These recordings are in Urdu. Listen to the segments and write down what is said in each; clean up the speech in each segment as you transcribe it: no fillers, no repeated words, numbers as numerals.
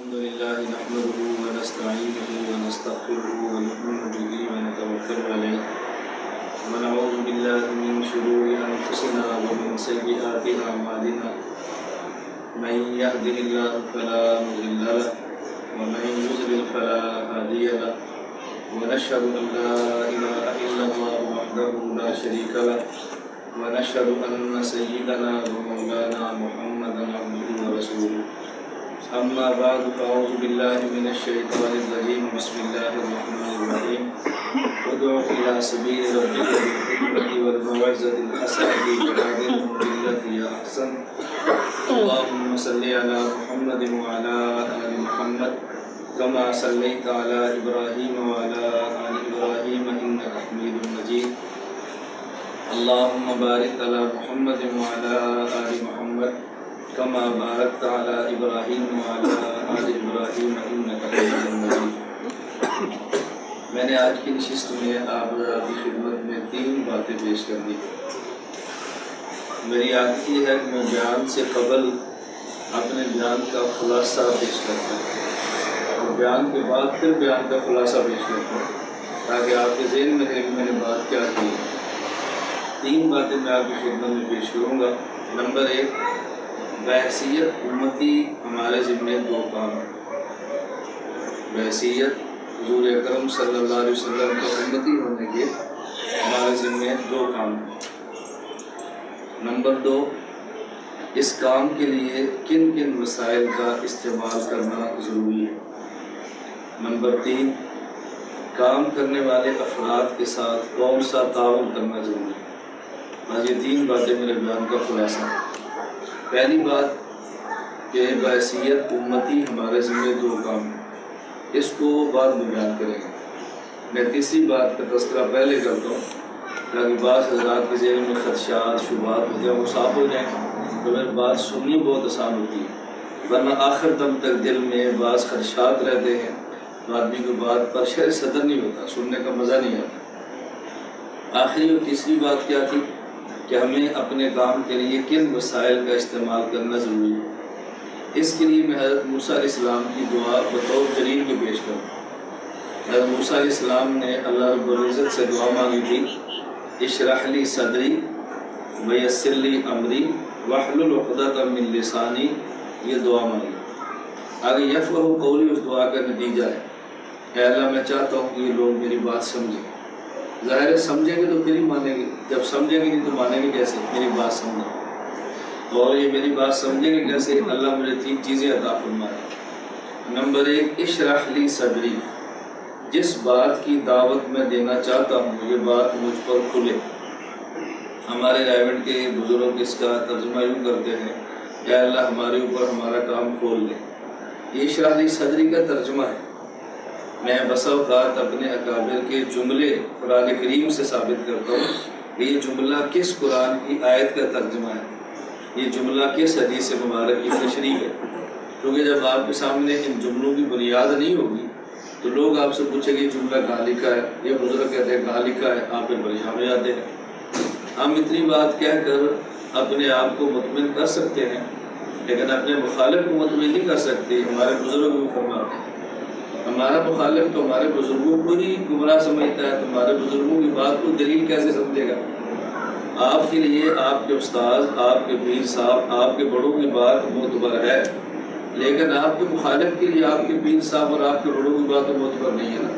الحمد لله نحمده ونستعينه ونستغفره ونؤمن به ونتوكل عليه ونعوذ بالله من شرور أنفسنا ومن سيئات أعمالنا من يهده الله فلا مضل له ومن يضلل فلا هادي له ونشهد أن لا إله إلا الله وحده لا شريك له ونشهد أن سيدنا ومولانا محمدا عبده ورسوله أما بعد فأعوذ بالله من الشيطان الرجيم بسم الله الرحمن الرحيم ادع إلى سبيل ربك بالحكمة والموعظة الحسنة وجادلهم بالتي هي أحسن اللهم صل على محمد وعلى آل محمد كما صليت على إبراهيم وعلى آل إبراهيم إنك حميد مجيد اللهم بارك على محمد وعلى آل محمد كما باركت على إبراهيم وعلى آل إبراهيم إنك حميد مجيد. میں نے آج کی نشست میں آپ کی خدمت میں 3 باتیں پیش کر دی. میری عادت یہ ہے کہ میں بیان سے قبل اپنے بیان کا خلاصہ پیش کرتا ہوں اور بیان کے بعد پھر بیان کا خلاصہ پیش کرتا ہوں تاکہ آپ کے ذہن میں رہے کہ میں نے بات کیا کی. 3 باتیں میں آپ کی خدمت میں پیش کروں گا. نمبر 1، بحیثیت امتی ہمارے ذمہ 2 کام ہیں. بحیثیت حضور اکرم صلی اللہ علیہ وسلم کے امتی ہونے کے ہمارے ذمہ 2 کام ہیں. نمبر 2، اس کام کے لیے کن کن وسائل کا استعمال کرنا ضروری ہے. نمبر 3، کام کرنے والے افراد کے ساتھ کون سا تعاون کرنا ضروری ہے. آج یہ 3 باتیں میرے بیان کا خلاصہ ہیں. پہلی بات کہ بحیثیت امتی ہمارے ذمہ 2 کام ہیں، اس کو بعد میں بیان کریں گے. میں تیسری بات کا تذکرہ پہلے کرتا ہوں تاکہ بعض حضرات کے ذہن میں خدشات شبہات ہوتے ہیں وہ صاف ہو جائیں تو میری بات سننی بہت آسان ہوتی ہے، ورنہ آخر دم تک دل میں بعض خدشات رہتے ہیں تو آدمی کو بات پر شرح صدر نہیں ہوتا، سننے کا مزہ نہیں آتا. آخری اور تیسری بات کیا تھی کہ ہمیں اپنے کام کے لیے کن وسائل کا استعمال کرنا ضروری ہے. اس کے لیے میں حضرت موسیٰ علیہ السلام کی دعا بطور دلیل کے پیش کروں. حضرت موسیٰ علیہ السلام نے اللہ رب العزت سے دعا مانگی تھی، اشرح لی صدری ویسر لی امری واحلل عقدۃ من لسانی. یہ دعا مانگی. آگے یفقہوا قولی اس دعا کا نتیجہ ہے، اے اللہ میں چاہتا ہوں کہ یہ لوگ میری بات سمجھیں. ظاہر ہے سمجھیں گے تو پھر ہی مانیں گے، جب سمجھیں گے نہیں تو مانیں گے کیسے. میری بات سمجھیں، اور یہ میری بات سمجھیں گے کیسے. اللہ مجھے 3 چیزیں عطا فرمائے. نمبر 1، اشرح لی صدری، جس بات کی دعوت میں دینا چاہتا ہوں یہ بات مجھ پر کھلے. ہمارے رائیوڈ کے بزرگ اس کا ترجمہ یوں کرتے ہیں، اے اللہ ہمارے اوپر ہمارا کام کھول لے. یہ اشرح لی صدری کا ترجمہ ہے. میں بسا اوقات اپنے اکابر کے جملے قرآن کریم سے ثابت کرتا ہوں کہ یہ جملہ کس قرآن کی آیت کا ترجمہ ہے، یہ جملہ کس حدیث مبارک کی تشریح ہے. کیونکہ جب آپ کے سامنے ان جملوں کی بنیاد نہیں ہوگی تو لوگ آپ سے پوچھیں گے یہ جملہ کہاں لکھا ہے. یہ بزرگ کہتے ہیں کہاں لکھا ہے، آپ پھر پریشان ہو جاتے ہیں. ہم اتنی بات کہہ کر اپنے آپ کو مطمئن کر سکتے ہیں لیکن اپنے مخالف کو مطمئن نہیں کر سکتے. ہمارے بزرگ بھی فرماتے ہیں ہمارا مخالف تو ہمارے بزرگوں کو ہی گمراہ سمجھتا ہے، تو ہمارے بزرگوں کی بات کو دلیل کیسے سمجھے گا. آپ کے لیے آپ کے استاذ، آپ کے پیر صاحب، آپ کے بڑوں کی بات معتبر ہے، لیکن آپ کے مخالف کے لیے آپ کے پیر صاحب اور آپ کے بڑوں کی بات معتبر نہیں ہے نا.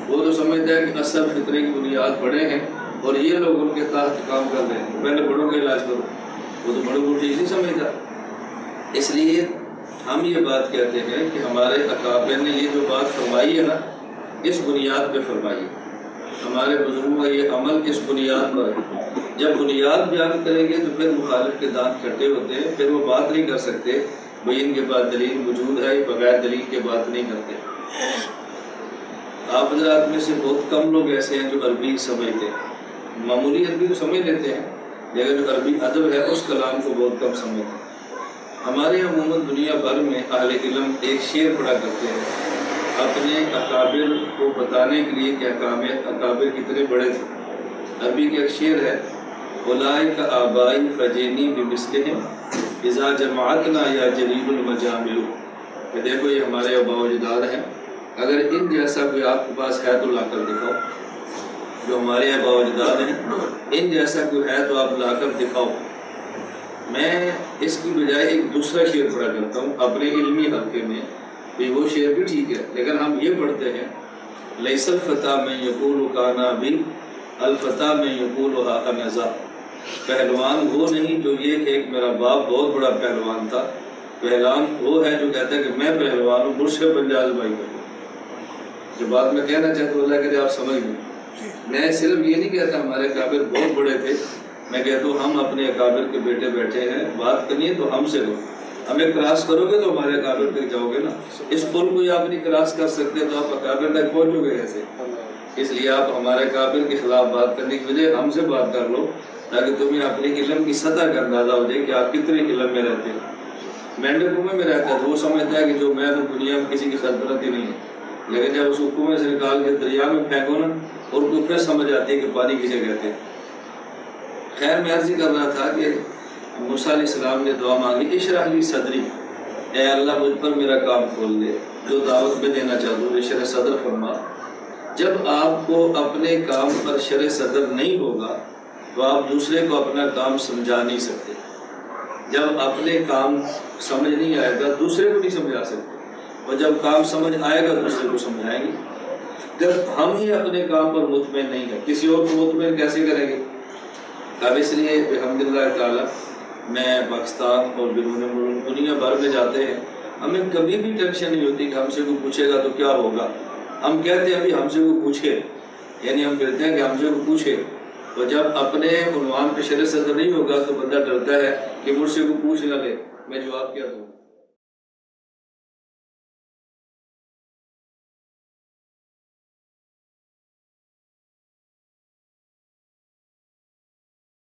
وہ تو سمجھتا ہے کہ اصل فطرے کی بنیاد بڑے ہیں اور یہ لوگ ان کے تحت کام کر رہے ہیں، پہلے بڑوں کا علاج کرو. وہ تو بڑوں کو ٹھیک نہیں سمجھتا. اس لیے ہم یہ بات کہتے ہیں کہ ہمارے اکابر نے یہ جو بات فرمائی ہے نا اس بنیاد پہ فرمائی ہے. ہمارے بزرگوں کا یہ عمل اس بنیاد پر ہے. جب بنیاد بیان کریں گے تو پھر مخالف کے دانت کھٹے ہوتے ہیں، پھر وہ بات نہیں کر سکتے بھئی ان کے پاس دلیل موجود ہے، بغیر دلیل کے بات نہیں کرتے. آپ حضرات میں سے بہت کم لوگ ایسے ہیں جو عربی سمجھتے ہیں. معمولی عربی تو سمجھ لیتے ہیں لیکن جو عربی ادب ہے اس کلام کو بہت کم سمجھتے ہیں. ہمارے عموماً دنیا بھر میں اہل علم ایک شعر پڑھا کرتے ہیں اپنے اکابر کو بتانے کے لیے کہ اکابر کتنے بڑے تھے. عربی کا ایک شعر ہے، اولئک آبائی فجینی بمثلہم اذا جماعتنا یا جلیل المجامل. کہ دیکھو یہ ہمارے آباء و اجداد ہیں، اگر ان جیسا کوئی آپ کے پاس ہے تو لا کر دکھاؤ، جو ہمارے آباء و اجداد ہیں ان جیسا کوئی ہے تو آپ لا کر دکھاؤ۔ میں اس کی بجائے ایک دوسرا شعر پڑھا کرتا ہوں اپنے علمی حلقے میں، کہ وہ شعر بھی ٹھیک ہے لیکن ہم یہ پڑھتے ہیں لیس الفتیٰ من یقول کان ابی الفتیٰ من یقول انا ذا، پہلوان وہ نہیں جو یہ کہ ایک میرا باپ بہت بڑا پہلوان تھا، پہلوان وہ ہے جو کہتا ہے کہ میں پہلوان ہوں، مجھ سے بن آزمائی کرو۔ جو بات میں کہنا چاہتا ہوں اللہ کرے آپ سمجھ لیں، میں صرف یہ نہیں کہتا ہمارے اکابر بہت بڑے تھے، میں کہتا ہوں ہم اپنے اکابر کے بیٹے بیٹھے ہیں، بات کرنی ہے تو ہم سے لو، ہمیں کراس کرو گے تو ہمارے اکابر تک جاؤ گے نا، اس پل کو آپ نہیں کراس کر سکتے تو آپ اکابر تک پہنچو گے کیسے؟ اس لیے آپ ہمارے اکابر کے خلاف بات کرنے کی وجہ ہم سے بات کر لو تاکہ تمہیں اپنے علم کی سطح کا اندازہ ہو جائے کہ آپ کتنے علم میں رہتے ہیں۔ مینڈک کنویں میں رہتا ہے تو وہ سمجھتا ہے کہ جو میں ہوں دنیا میں کسی کی سلطنت ہی نہیں ہے، لیکن جب اس کو کنویں سے نکال کے دریا میں پھینکو نا اور کو پھر سمجھ آتی ہے کہ پانی کسے کہتے ہیں۔ خیر میں عرض کر رہا تھا کہ موسیٰ علیہ السلام نے دعا مانگی اشرح لی صدری، اے اللہ مجھ پر میرا کام کھول دے، جو دعوت میں دینا چاہتا ہوں شرح صدر فرما۔ جب آپ کو اپنے کام پر شرح صدر نہیں ہوگا تو آپ دوسرے کو اپنا کام سمجھا نہیں سکتے، جب اپنے کام سمجھ نہیں آئے گا دوسرے کو نہیں سمجھا سکتے، اور جب کام سمجھ آئے گا دوسرے کو سمجھائیں گے۔ جب ہم ہی اپنے کام پر مطمئن نہیں ہیں کسی اور کو مطمئن کیسے کریں گے؟ اب اس لیے الحمدللہ تعالیٰ میں پاکستان اور بیرون ملک دنیا بھر میں جاتے ہیں، ہمیں کبھی بھی ٹینشن نہیں ہوتی کہ ہم سے کوئی پوچھے گا تو کیا ہوگا۔ ہم کہتے ہیں ابھی ہم سے کوئی پوچھے، یعنی ہم کہتے ہیں کہ ہم سے کوئی پوچھے، اور جب اپنے عنوان پہ شرح صدر نہیں ہوگا تو بندہ ڈرتا ہے کہ مجھ سے کوئی پوچھ نہ لے میں جواب کیا دوں۔